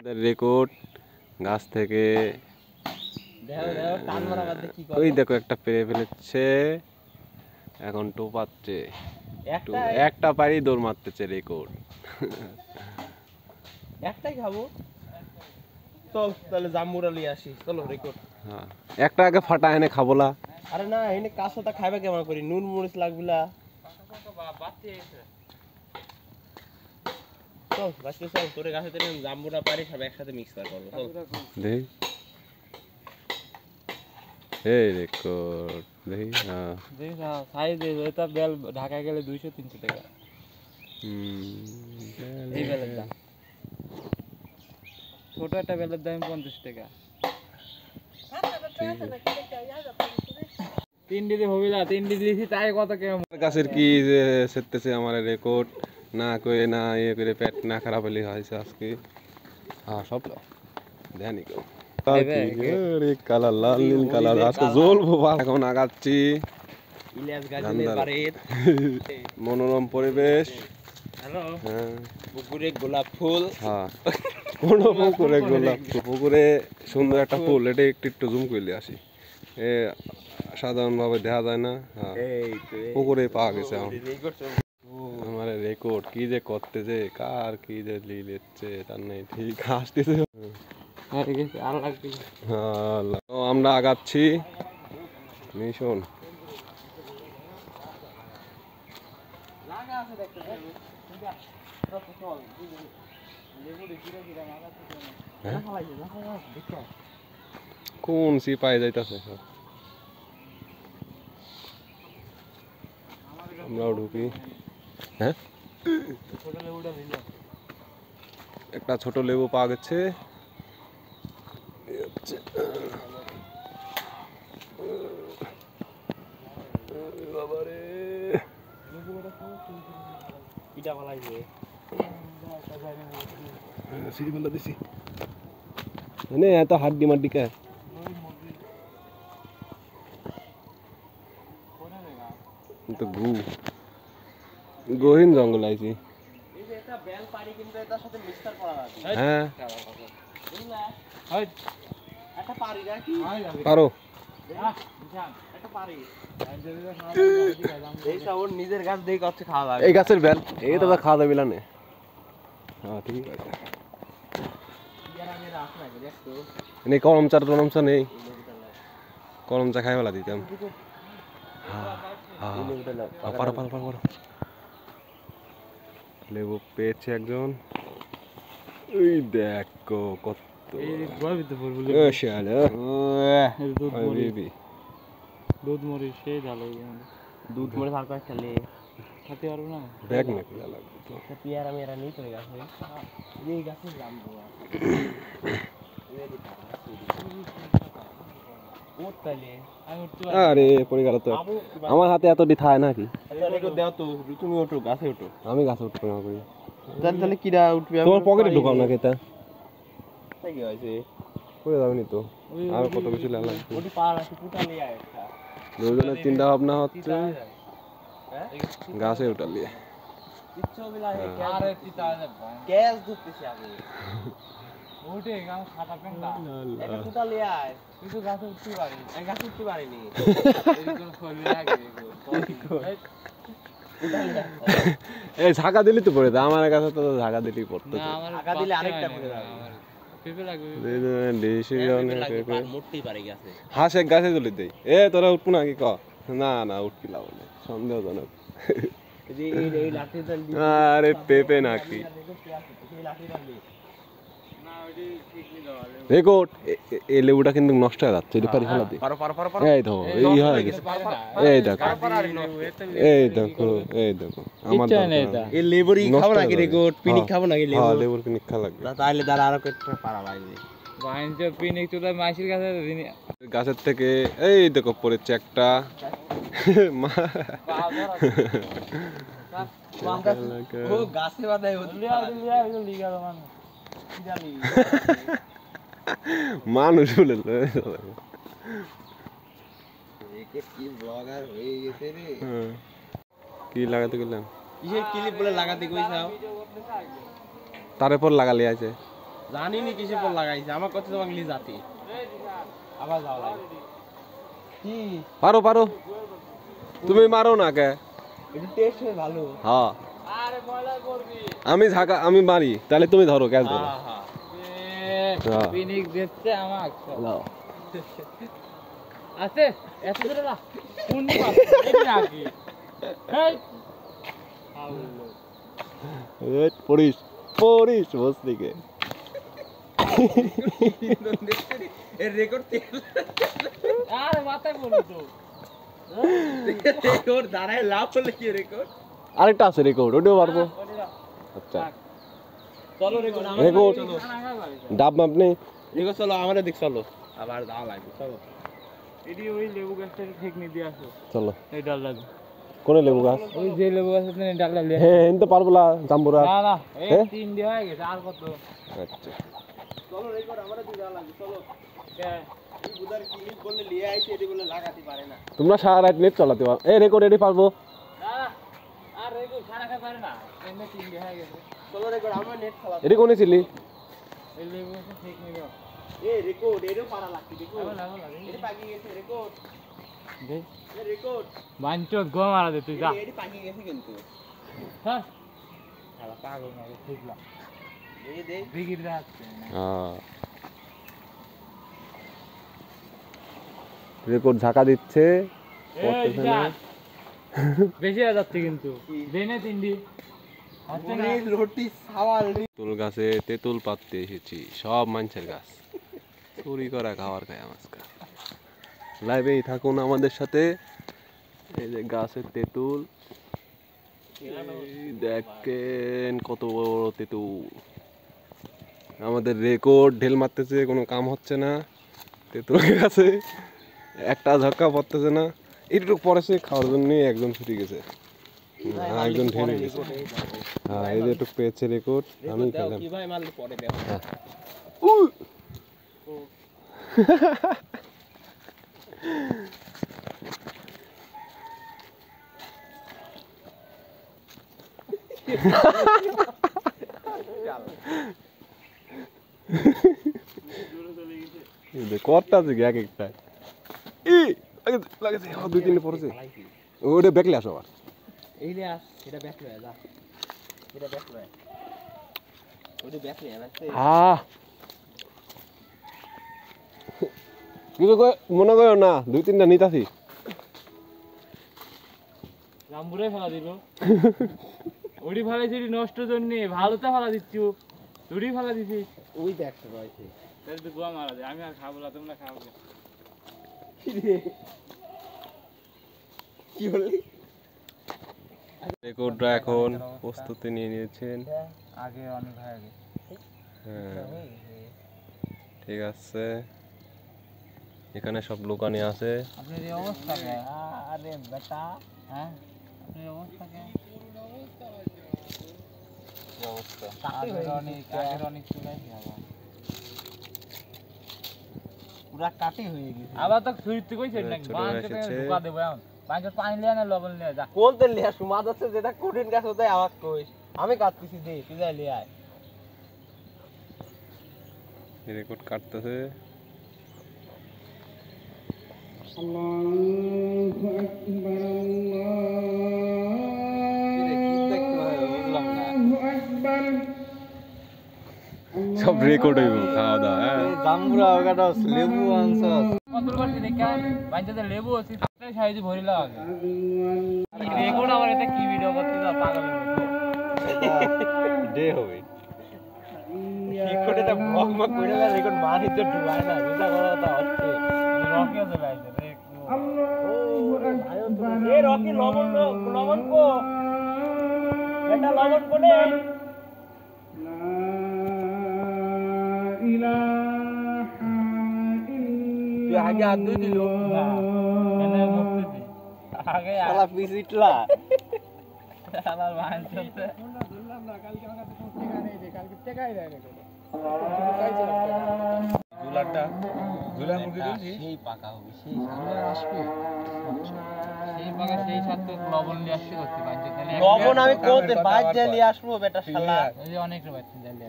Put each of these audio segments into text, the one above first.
Record গাছ থেকে ওই দেখো একটা পেরে ফেলেছে, এখন টোপাচ্ছে, একটা পারি দৌড় মারতেছে রেকর্ড। একটাই খাবো, চল তাহলে জাম্বুরা নিয়ে আসি, চলো রেকর্ড। হ্যাঁ, একটা আগে ফাটা এনে খাবোলা। আরে না, এনে কাঁচাটা খাইবা কেমন করি, নুন মরিচ লাগবিলা। চল বাঁচতে চল, তোরে গাছে থেকে জাম্বুরা পারি সব একসাথে মিক্সার করবো, চল। দেখি এই রেকর্ড দেখি। হ্যাঁ দেখি না সাইজ এটা বেল ঢাকায় গেলে 200-300 টাকা এই বেলের দাম। ছোট একটা বেলের দাম 50 টাকা। 3 ডিজি হবিলা, 3 ডিজি লিখি তাই কত কেমন গাছের কি যে সেটতেছে আমার রেকর্ড না কই না ইয়ে করে পেট না খারাপ হলে হয়েছে আজকে। হ্যাঁ সব দেয়নি কেউ। কালার লাল নীল কালার আজকে জ্বলবো। এখন আগাচ্ছি, মনোরম পরিবেশ। হ্যাঁ পুকুরে গোলাপ ফুল। হ্যাঁ পুকুরে গোলাপ ফুল, পুকুরে সুন্দর একটা ফুল, এটা একটু জুম করলে আসি, এ সাধারণ ভাবে দেখা যায় না। হ্যাঁ পুকুরে পাওয়া গেছে আমার রেকর্ড। কি যে করতেছে, কার কি যে লিলেছে তার নেই ঠিক আসতেছে। আমরা আগাচ্ছি মিশন। কোন সিপাই যাইতেছে, আমরাও ঢুকি। হ্যাঁ একটা ছোট লেবু পাওয়া গেছে। এত হাড্ডি মাড্ডি কে তো গহীন জঙ্গল আইছি। হ্যাঁ পারো নিজের গাছ দেখে হচ্ছে খাওয়া যাবে, এই গাছের বেল এই তো খাওয়া যাবে না। হ্যাঁ ঠিক আছে, নেই কলম চা টলম চা নেই, কলম চা খাই বেলা দিতাম। পারো পারো পারো পারো। লেবু পেয়েছে একজন, ওই দেখো কত দুধ মরিচ সেই ঢালো, দুধ মরিচ আর কয়েক খেলে খেতে পারবো না। ব্যাগ নাকি লাগবে তো পেয়ারা মেয়ারা নেই তোর গাছে, এই গাছে জামবো আরে পড়ে গেল তো, আমার হাতে এত ডি থাকে নাকি? দাও তো, তুমি ওঠো গাছে ওঠো। আমি গাছে উঠতে না করি, তাহলে কিরা উঠবে? তোমার পকেটে ঢুকাও না কেতা কি হয়েছে, পড়ে যাবেনি তো। আর কত কিছু লাগবে, ওটি পার আছে পুটালি আয় একটা। দুজনের চিন্তা ভাবনা হচ্ছে গাছে উঠালিয়ে কিচ্ছু বিলা হে আরে চিতা গ্যাস ধরতেছি আমি ওঠে গাছ খাতা পেন্টা এটা পুটালি আয়, কিছু গাছে উঠতে পারি, এই গাছে উঠতে পারিনি। এই ঝাঁকা দিলি তো পড়ে দেয়, আমার কাছে তো ঝাঁকা দিলেই পড়তো। ঝাঁকা দিলে আরেকটা পড়ে যাবে, পেঁপে লাগবে। হাঁস এক গাছে তুলে দেয়, এ তোরা উঠবো নাকি ক? না না উঠবি লাভ নেই, সন্দেহজনক। আরে পেঁপে নাকি রেকর্ড, এই লেবুটা কিন্তু নষ্ট হয়ে যাচ্ছে, এটা পারি ফেলা দিই। এই দেখো এই হয়ে গেছে, এই দেখো এই দেখো এই দেখো আমার এই লেবুরই খাবো নাকি রেকর্ড, পিনিক খাবো নাকি লেবু? হ্যাঁ লেবুর পিনিক খাওয়া লাগবে, তাহলে দাঁড়া আরো একটা পারা লাগবে। বাইনতে পিনিক তো মাইসির কাছে গাছের থেকে এই দেখো পড়েছে একটা। ও গাছে বাঁধাই মানুষ বলে কি ব্লগার হয়ে গেছে রে। কি লাগাতে গেলাম, কিসের ক্লিপ বলে লাগাতে কইছাও? তার উপর লাগালি আছে জানিনি কিসে পর লাগাইছে আমার কথা তোমাকে লি জাতি আবার যাওয়া লাগে কি পারো পারো তুমি মারো না কে এটা টেস্ট হয় ভালো হ্যাঁ আরে মজা করবি আমি মারি তাহলে তুমি ধরো ক্যাচ ধরো হ্যাঁ হ্যাঁ হ্যাঁ। পিনিক দিচ্ছে আমাক নাও। আছে এত দূরে না কোন পাস এই নাকি এই এই পড়িস পড়িস বসদিকে এর রেকর্ড আরে মাথায় বলো তো রেকর্ড দাঁড়ায় লাভ হলে কি রেকর্ড আরেকটা আছে রেকর্ড ওটাও পারবো আচ্ছা চলো রেকর্ড রেকর্ড ডাব মাপ নেই রেকর্ড চলো আমাদের দিক চলো আবার যাওয়া লাগবে চলো এডি ওই লেবু গাছটার টেকনিক দিয়ে আসো চলো এই ডাল লাগবে কোনে লেবু গাছ ওই যে লেবু গাছের থেকে ডাল লাগলে হ্যাঁ এনতে পারবো না জাম্বুরা না না এই হ্যাঁ? তিন দিয়ে হয়ে গেছে আর কত আচ্ছা চলো রেকর্ড আমাদের দিক যাওয়া লাগবে চলো কে এই বুদার ক্লিনিক বলে লিয়ে আইছে এটি বলে লাগাতে পারে না তোমরা সারা রাত নেট চালাতে পারো এই রেকর্ড এডি পারবো না আর রেগু খানা খেতে পারে না এমনি তিন দিয়ে হয়ে গেছে চলো রেকর্ড আমরা নেট চালাবো এডি কোনে ছিলি এই লেবু গাছের টেকনিক এই রেকর্ড এরও পারা লাগবে রেকর্ড লাগো লাগো এটি পাকি গেছে রেকর্ড দেখ এই রেকর্ড বাঞ্চত গো মারা দে তুই যা এটি পাকি গেছে কিন্তু হ্যাঁ আলা পাগল না ঠিক না এই দেখ বিগির যাচ্ছে হ্যাঁ রেকর্ড ঝাঁকা দিচ্ছে পড়তেছে না। বেশি হয়ে যাচ্ছে কিন্তু দেনে তিনডি হচ্ছে না রুটি সাওয়াল তেঁতুল গাছে তেঁতুল পাততে এসেছি সব মানুষের গাছ চুরি করা খাবার খায় আজকাল লাইভেই থাকুন আমাদের সাথে এই যে গাছের তেঁতুল এই দেখেন কত বড় বড় তেঁতুল আমাদের রেকর্ড ঢেল মারতেছে কোনো কাম হচ্ছে না তেঁতুল গাছে একটা ঝক্কা পড়তেছে না একটু পরেছে খাওয়ার জন্য একজন ছুটি গেছে একজন ঢেলে গেছে হ্যাঁ এই যে একটু পেয়েছে রেকর্ড আমি খেলাম কি ভাই মারলে পরে দেও কতটা আছে এক একটা লাগেছে দুই তিনটে পড়েছে ওটা বেকলে আসো আবার এই রে আস এটা ব্যাক লয়ে যা এটা ব্যাক লয়ে ওটা ব্যাক লয়ে আসছে কিছু মনে করো না দুই তিনটা নিতাছি রামপুরে ফেলা দিল ওড়ি ফেলাইছি নষ্ট জন্য ভালোতে ফেলা দিচ্ছু তুই ফেলা দিছিস ওই দেখতে রয়েছে তাহলে তো গোয়া মারা দে আমি আর খাবো না তোমরা খাবো কি বললি রেকর্ডরা এখন প্রস্তুতি নিয়ে নিয়েছেন আগে অনেক হয়ে গেছে হ্যাঁ ঠিক আছে এখানে সব লোকানি আছে আপনার এই অবস্থা কে আরে বেটা হ্যাঁ আপনার অবস্থা কে অবস্থা আগের অনেক চুলাইছি আবার পুরা কাটি হয়ে গেছে আবার তো ছুরিতে কইছেন নাকি ছোট বাঁচতে এসেছে। ঢুকা দেবো এখন বাঁচতে পানি লিয়ে না লবণ লিয়ে যা কোন তেল লিয়া সুমা যাচ্ছে যেটা কঠিন গাছ ওটাই আওয়াজ কইস আমি কাটতেছি দে তুই যাই লিয়ে আয় রেকর্ড কাটতেছে সব রেকর্ড হইব খাওয়া দাওয়া হ্যাঁ জামুরা ওগাডস লেবু আনছস কত করছি দেখা বাঁচতে লেবু আছে তাতে সাইজে ভরি লাগা রেকর্ড আবার এটা কি ভিডিও করতে যা পাগলের মতো ডে হবে রেকর্ড এটা ব্লগ মা কইরা রেকর্ড মানি তো ঢুকায় না যেটা কথা হচ্ছে রকি আছে লাইছে এ রকি লবণ কো বেটা লবণ কোনে তুই আগে হাত ধুই দিল এনে মুক্তি দি আগে শালা পিছিটলা আমার ভাই চলতে গুলাটা দুলা মুরগি দিয়েছিস সেই পাকা হবে সেই আসবে সেই পাকা সেই সাথে লবণ নিয়ে আসতে করতে বাঞ্চে তাহলে লবণ আমি কোতে বাজ নিয়ে আসবো বেটা শালা এই যে অনেক রে বাচ্চা জানলে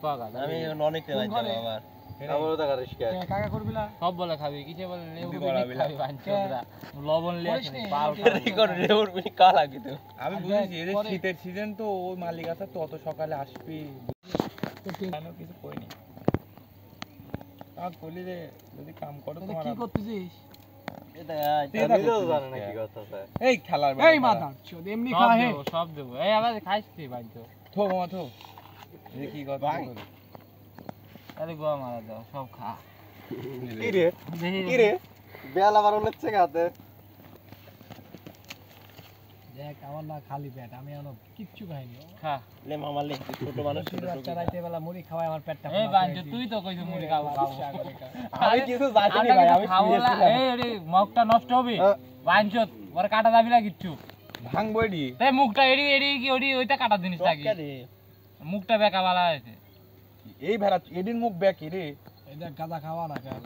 পাকা আমি অনেক রে বাজ আবার আমারও টাকা রিস্কা কাকা করবি না সব বলে খাবি কিছে বলে লেবু খাবি বাঞ্চে ওরা লবণ নিয়ে আসে পাল রেকর্ড রেকর্ড বিনি কা লাগি তো আমি বুঝেছি এই যে শীতের সিজন তো ওই মালিক আছে তো অত সকালে আসবি কেন কিছু কইনি কাক বলি রে যদি কাম করো তোমার কি করতেছিস এটা নিজেও জানে না কি কথা স্যার এই খেলার এই মাথা চোদ এমনি খা হে সব দেব এই আবার খাইছ তুই বাঞ্চে থো মামা থো এই কি কথা আরে গোয়া মারা দাও সব খা কি রে বেলা বার হচ্ছে গাতে দেখ আমার না খালি পেট আমি এখনো কিচ্ছু খাইনি খা লে মামা লে ছোট মানুষ রাতটা রাতে বেলা মুড়ি খাওয়াই আমার পেটটা এই বাঞ্চ তুই তো কইছিস মুড়ি খাবো আমি কিছু জানি না ভাই আমি শুয়েছিলাম এই রে মুখটা নষ্ট হবে বাঞ্চ ওর কাটা যাবি না কিচ্ছু ভাঙবই দি এই মুখটা এডি এডি কি ওডি ওইটা কাটা জিনিস নাকি মুখটা বেকা বালা আছে এই ভেড়া এদিন মুখ ব্যাক রে এটা গাদা খাওয়া না কেন